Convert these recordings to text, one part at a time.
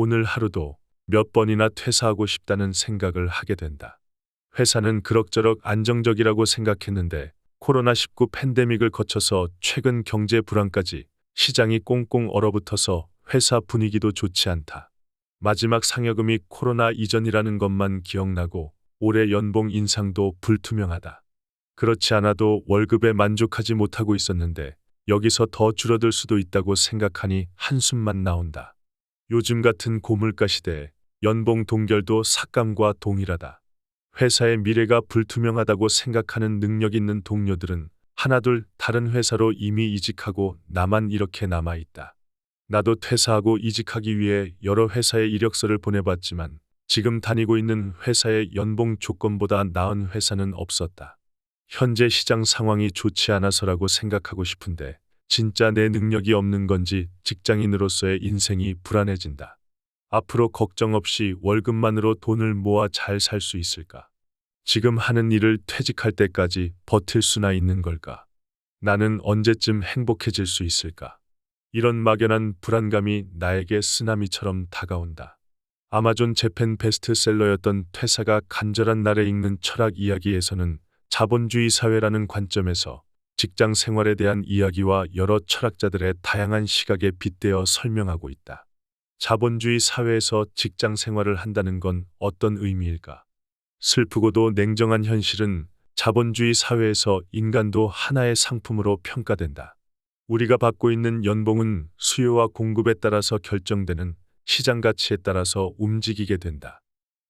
오늘 하루도 몇 번이나 퇴사하고 싶다는 생각을 하게 된다. 회사는 그럭저럭 안정적이라고 생각했는데 코로나19 팬데믹을 거쳐서 최근 경제 불황까지 시장이 꽁꽁 얼어붙어서 회사 분위기도 좋지 않다. 마지막 상여금이 코로나 이전이라는 것만 기억나고 올해 연봉 인상도 불투명하다. 그렇지 않아도 월급에 만족하지 못하고 있었는데 여기서 더 줄어들 수도 있다고 생각하니 한숨만 나온다. 요즘 같은 고물가 시대에 연봉 동결도 삭감과 동일하다. 회사의 미래가 불투명하다고 생각하는 능력 있는 동료들은 하나둘 다른 회사로 이미 이직하고 나만 이렇게 남아있다. 나도 퇴사하고 이직하기 위해 여러 회사에 이력서를 보내봤지만 지금 다니고 있는 회사의 연봉 조건보다 나은 회사는 없었다. 현재 시장 상황이 좋지 않아서라고 생각하고 싶은데 진짜 내 능력이 없는 건지 직장인으로서의 인생이 불안해진다. 앞으로 걱정 없이 월급만으로 돈을 모아 잘 살 수 있을까? 지금 하는 일을 퇴직할 때까지 버틸 수나 있는 걸까? 나는 언제쯤 행복해질 수 있을까? 이런 막연한 불안감이 나에게 쓰나미처럼 다가온다. 아마존 재팬 베스트셀러였던 퇴사가 간절한 날에 읽는 철학 이야기에서는 자본주의 사회라는 관점에서 직장 생활에 대한 이야기와 여러 철학자들의 다양한 시각에 빗대어 설명하고 있다. 자본주의 사회에서 직장 생활을 한다는 건 어떤 의미일까? 슬프고도 냉정한 현실은 자본주의 사회에서 인간도 하나의 상품으로 평가된다. 우리가 받고 있는 연봉은 수요와 공급에 따라서 결정되는 시장 가치에 따라서 움직이게 된다.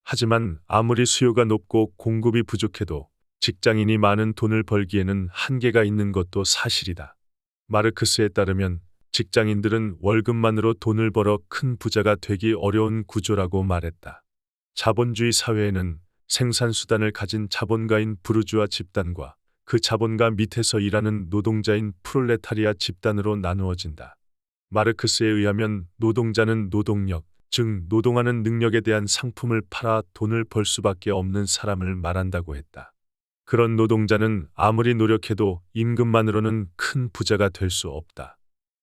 하지만 아무리 수요가 높고 공급이 부족해도 직장인이 많은 돈을 벌기에는 한계가 있는 것도 사실이다. 마르크스에 따르면 직장인들은 월급만으로 돈을 벌어 큰 부자가 되기 어려운 구조라고 말했다. 자본주의 사회에는 생산수단을 가진 자본가인 부르주아 집단과 그 자본가 밑에서 일하는 노동자인 프롤레타리아 집단으로 나누어진다. 마르크스에 의하면 노동자는 노동력, 즉 노동하는 능력에 대한 상품을 팔아 돈을 벌 수밖에 없는 사람을 말한다고 했다. 그런 노동자는 아무리 노력해도 임금만으로는 큰 부자가 될 수 없다.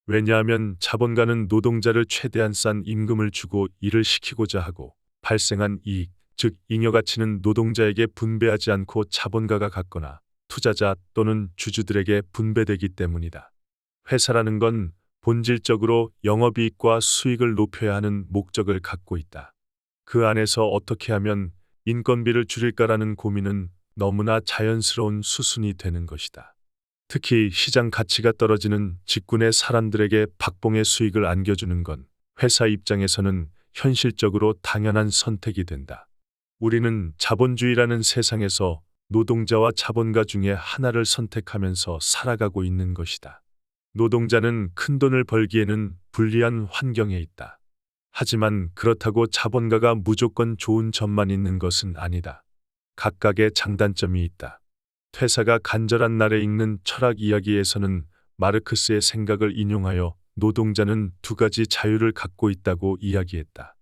왜냐하면 자본가는 노동자를 최대한 싼 임금을 주고 일을 시키고자 하고 발생한 이익, 즉 잉여가치는 노동자에게 분배하지 않고 자본가가 갖거나 투자자 또는 주주들에게 분배되기 때문이다. 회사라는 건 본질적으로 영업이익과 수익을 높여야 하는 목적을 갖고 있다. 그 안에서 어떻게 하면 인건비를 줄일까라는 고민은 너무나 자연스러운 수순이 되는 것이다. 특히 시장 가치가 떨어지는 직군의 사람들에게 박봉의 수익을 안겨주는 건 회사 입장에서는 현실적으로 당연한 선택이 된다. 우리는 자본주의라는 세상에서 노동자와 자본가 중에 하나를 선택하면서 살아가고 있는 것이다. 노동자는 큰 돈을 벌기에는 불리한 환경에 있다. 하지만 그렇다고 자본가가 무조건 좋은 점만 있는 것은 아니다. 각각의 장단점이 있다. 퇴사가 간절한 날에 읽는 철학 이야기에서는 마르크스의 생각을 인용하여 노동자는 두 가지 자유를 갖고 있다고 이야기했다.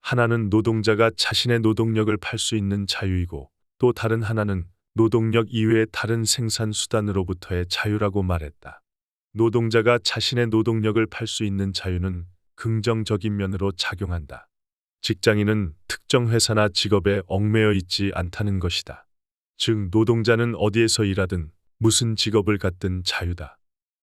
하나는 노동자가 자신의 노동력을 팔 수 있는 자유이고 또 다른 하나는 노동력 이외의 다른 생산 수단으로부터의 자유라고 말했다. 노동자가 자신의 노동력을 팔 수 있는 자유는 긍정적인 면으로 작용한다. 직장인은 특정 회사나 직업에 얽매여 있지 않다는 것이다. 즉 노동자는 어디에서 일하든 무슨 직업을 갖든 자유다.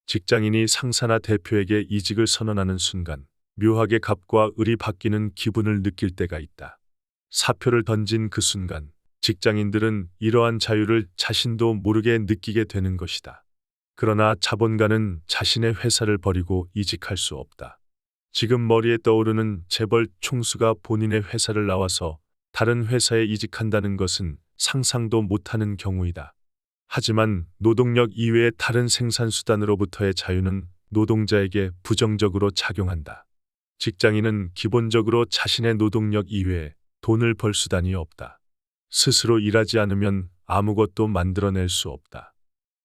직장인이 상사나 대표에게 이직을 선언하는 순간 묘하게 갑과 을이 바뀌는 기분을 느낄 때가 있다. 사표를 던진 그 순간 직장인들은 이러한 자유를 자신도 모르게 느끼게 되는 것이다. 그러나 자본가는 자신의 회사를 버리고 이직할 수 없다. 지금 머리에 떠오르는 재벌 총수가 본인의 회사를 나와서 다른 회사에 이직한다는 것은 상상도 못하는 경우이다. 하지만 노동력 이외의 다른 생산수단으로부터의 자유는 노동자에게 부정적으로 작용한다. 직장인은 기본적으로 자신의 노동력 이외에 돈을 벌 수단이 없다. 스스로 일하지 않으면 아무것도 만들어낼 수 없다.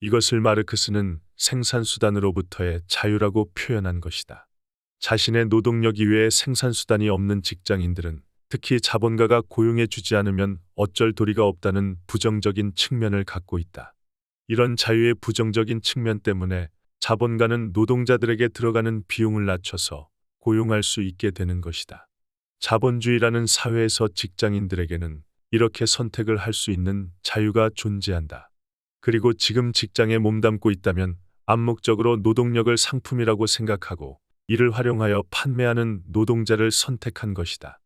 이것을 마르크스는 생산수단으로부터의 자유라고 표현한 것이다. 자신의 노동력 이외에 생산수단이 없는 직장인들은 특히 자본가가 고용해주지 않으면 어쩔 도리가 없다는 부정적인 측면을 갖고 있다. 이런 자유의 부정적인 측면 때문에 자본가는 노동자들에게 들어가는 비용을 낮춰서 고용할 수 있게 되는 것이다. 자본주의라는 사회에서 직장인들에게는 이렇게 선택을 할 수 있는 자유가 존재한다. 그리고 지금 직장에 몸담고 있다면 암묵적으로 노동력을 상품이라고 생각하고 이를 활용하여 판매하는 노동자를 선택한 것이다.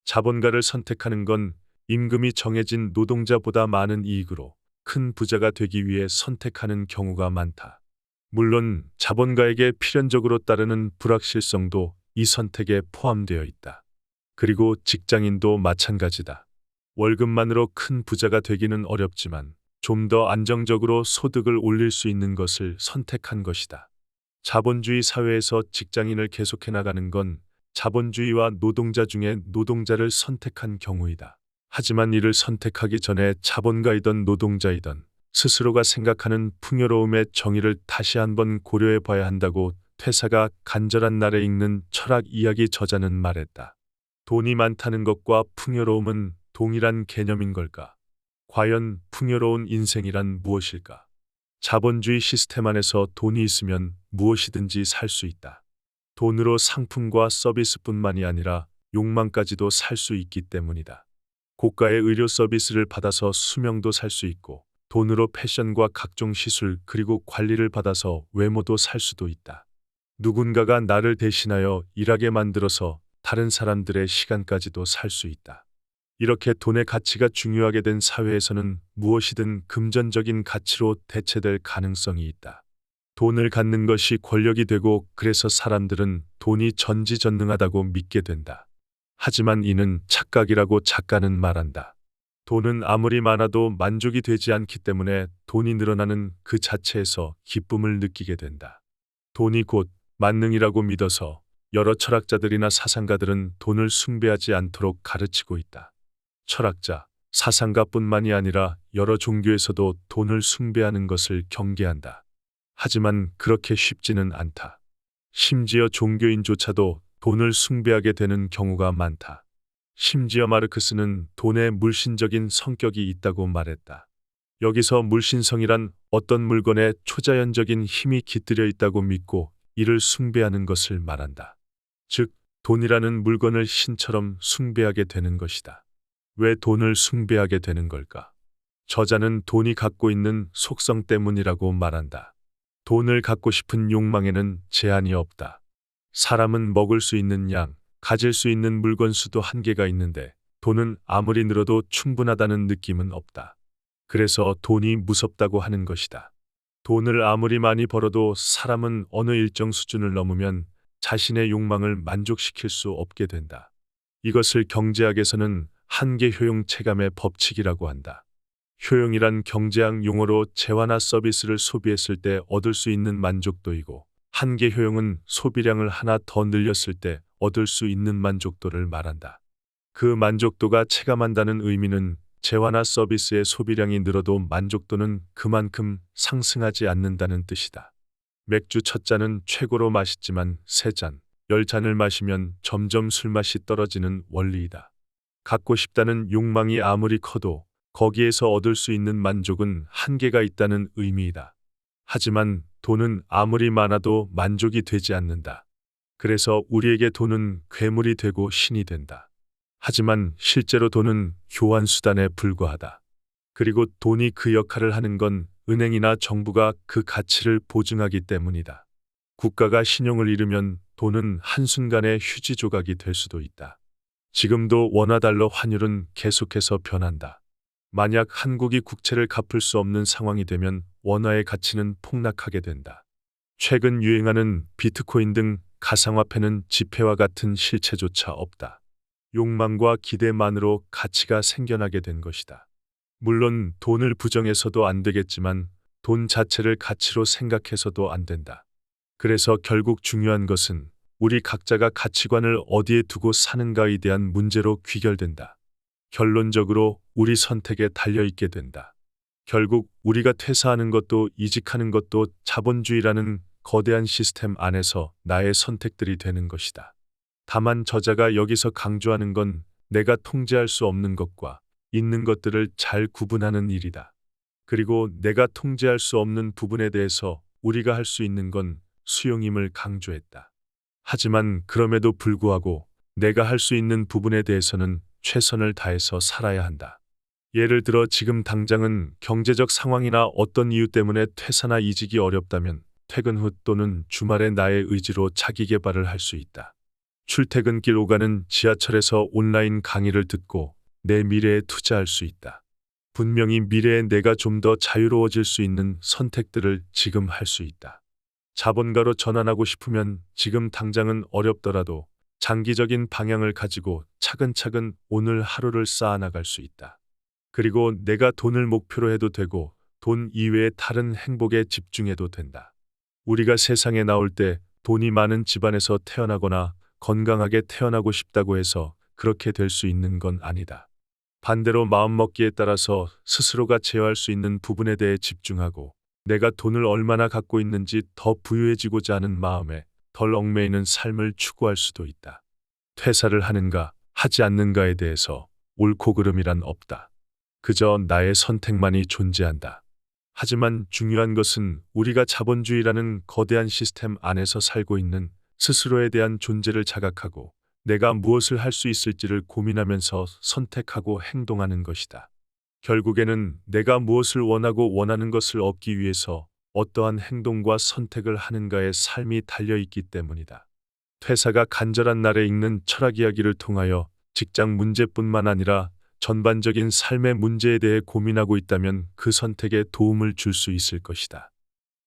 자본가를 선택하는 건 임금이 정해진 노동자보다 많은 이익으로 큰 부자가 되기 위해 선택하는 경우가 많다. 물론 자본가에게 필연적으로 따르는 불확실성도 이 선택에 포함되어 있다. 그리고 직장인도 마찬가지다. 월급만으로 큰 부자가 되기는 어렵지만 좀 더 안정적으로 소득을 올릴 수 있는 것을 선택한 것이다. 자본주의 사회에서 직장인을 계속해 나가는 건 자본주의와 노동자 중에 노동자를 선택한 경우이다. 하지만 이를 선택하기 전에 자본가이던 노동자이던 스스로가 생각하는 풍요로움의 정의를 다시 한번 고려해 봐야 한다고 퇴사가 간절한 날에 읽는 철학 이야기 저자는 말했다. 돈이 많다는 것과 풍요로움은 동일한 개념인 걸까? 과연 풍요로운 인생이란 무엇일까? 자본주의 시스템 안에서 돈이 있으면 무엇이든지 살 수 있다. 돈으로 상품과 서비스뿐만이 아니라 욕망까지도 살 수 있기 때문이다. 고가의 의료 서비스를 받아서 수명도 살 수 있고 돈으로 패션과 각종 시술 그리고 관리를 받아서 외모도 살 수도 있다. 누군가가 나를 대신하여 일하게 만들어서 다른 사람들의 시간까지도 살 수 있다. 이렇게 돈의 가치가 중요하게 된 사회에서는 무엇이든 금전적인 가치로 대체될 가능성이 있다. 돈을 갖는 것이 권력이 되고 그래서 사람들은 돈이 전지전능하다고 믿게 된다. 하지만 이는 착각이라고 작가는 말한다. 돈은 아무리 많아도 만족이 되지 않기 때문에 돈이 늘어나는 그 자체에서 기쁨을 느끼게 된다. 돈이 곧 만능이라고 믿어서 여러 철학자들이나 사상가들은 돈을 숭배하지 않도록 가르치고 있다. 철학자, 사상가뿐만이 아니라 여러 종교에서도 돈을 숭배하는 것을 경계한다. 하지만 그렇게 쉽지는 않다. 심지어 종교인조차도 돈을 숭배하게 되는 경우가 많다. 심지어 마르크스는 돈에 물신적인 성격이 있다고 말했다. 여기서 물신성이란 어떤 물건에 초자연적인 힘이 깃들여 있다고 믿고 이를 숭배하는 것을 말한다. 즉, 돈이라는 물건을 신처럼 숭배하게 되는 것이다. 왜 돈을 숭배하게 되는 걸까? 저자는 돈이 갖고 있는 속성 때문이라고 말한다. 돈을 갖고 싶은 욕망에는 제한이 없다. 사람은 먹을 수 있는 양, 가질 수 있는 물건 수도 한계가 있는데 돈은 아무리 늘어도 충분하다는 느낌은 없다. 그래서 돈이 무섭다고 하는 것이다. 돈을 아무리 많이 벌어도 사람은 어느 일정 수준을 넘으면 자신의 욕망을 만족시킬 수 없게 된다. 이것을 경제학에서는 한계 효용 체감의 법칙이라고 한다. 효용이란 경제학 용어로 재화나 서비스를 소비했을 때 얻을 수 있는 만족도이고, 한계 효용은 소비량을 하나 더 늘렸을 때 얻을 수 있는 만족도를 말한다. 그 만족도가 체감한다는 의미는 재화나 서비스의 소비량이 늘어도 만족도는 그만큼 상승하지 않는다는 뜻이다. 맥주 첫 잔은 최고로 맛있지만 세 잔, 10잔을 마시면 점점 술맛이 떨어지는 원리이다. 갖고 싶다는 욕망이 아무리 커도 거기에서 얻을 수 있는 만족은 한계가 있다는 의미이다. 하지만 돈은 아무리 많아도 만족이 되지 않는다. 그래서 우리에게 돈은 괴물이 되고 신이 된다. 하지만 실제로 돈은 교환수단에 불과하다. 그리고 돈이 그 역할을 하는 건 은행이나 정부가 그 가치를 보증하기 때문이다. 국가가 신용을 잃으면 돈은 한순간에 휴지 조각이 될 수도 있다. 지금도 원화달러 환율은 계속해서 변한다. 만약 한국이 국채를 갚을 수 없는 상황이 되면 원화의 가치는 폭락하게 된다. 최근 유행하는 비트코인 등 가상화폐는 지폐와 같은 실체조차 없다. 욕망과 기대만으로 가치가 생겨나게 된 것이다. 물론 돈을 부정해서도 안 되겠지만 돈 자체를 가치로 생각해서도 안 된다. 그래서 결국 중요한 것은 우리 각자가 가치관을 어디에 두고 사는가에 대한 문제로 귀결된다. 결론적으로 우리 선택에 달려있게 된다. 결국 우리가 퇴사하는 것도 이직하는 것도 자본주의라는 거대한 시스템 안에서 나의 선택들이 되는 것이다. 다만 저자가 여기서 강조하는 건 내가 통제할 수 없는 것과 있는 것들을 잘 구분하는 일이다. 그리고 내가 통제할 수 없는 부분에 대해서 우리가 할 수 있는 건 수용임을 강조했다. 하지만 그럼에도 불구하고 내가 할 수 있는 부분에 대해서는 최선을 다해서 살아야 한다. 예를 들어 지금 당장은 경제적 상황이나 어떤 이유 때문에 퇴사나 이직이 어렵다면 퇴근 후 또는 주말에 나의 의지로 자기 개발을 할 수 있다. 출퇴근길 오가는 지하철에서 온라인 강의를 듣고 내 미래에 투자할 수 있다. 분명히 미래에 내가 좀 더 자유로워질 수 있는 선택들을 지금 할 수 있다. 자본가로 전환하고 싶으면 지금 당장은 어렵더라도 장기적인 방향을 가지고 차근차근 오늘 하루를 쌓아나갈 수 있다. 그리고 내가 돈을 목표로 해도 되고 돈 이외의 다른 행복에 집중해도 된다. 우리가 세상에 나올 때 돈이 많은 집안에서 태어나거나 건강하게 태어나고 싶다고 해서 그렇게 될 수 있는 건 아니다. 반대로 마음먹기에 따라서 스스로가 제어할 수 있는 부분에 대해 집중하고 내가 돈을 얼마나 갖고 있는지 더 부유해지고자 하는 마음에 덜 얽매이는 삶을 추구할 수도 있다. 퇴사를 하는가 하지 않는가에 대해서 옳고 그름이란 없다. 그저 나의 선택만이 존재한다. 하지만 중요한 것은 우리가 자본주의라는 거대한 시스템 안에서 살고 있는 스스로에 대한 존재를 자각하고 내가 무엇을 할 수 있을지를 고민하면서 선택하고 행동하는 것이다. 결국에는 내가 무엇을 원하고 원하는 것을 얻기 위해서 어떠한 행동과 선택을 하는가에 삶이 달려있기 때문이다. 퇴사가 간절한 날에 읽는 철학 이야기를 통하여 직장 문제뿐만 아니라 전반적인 삶의 문제에 대해 고민하고 있다면 그 선택에 도움을 줄 수 있을 것이다.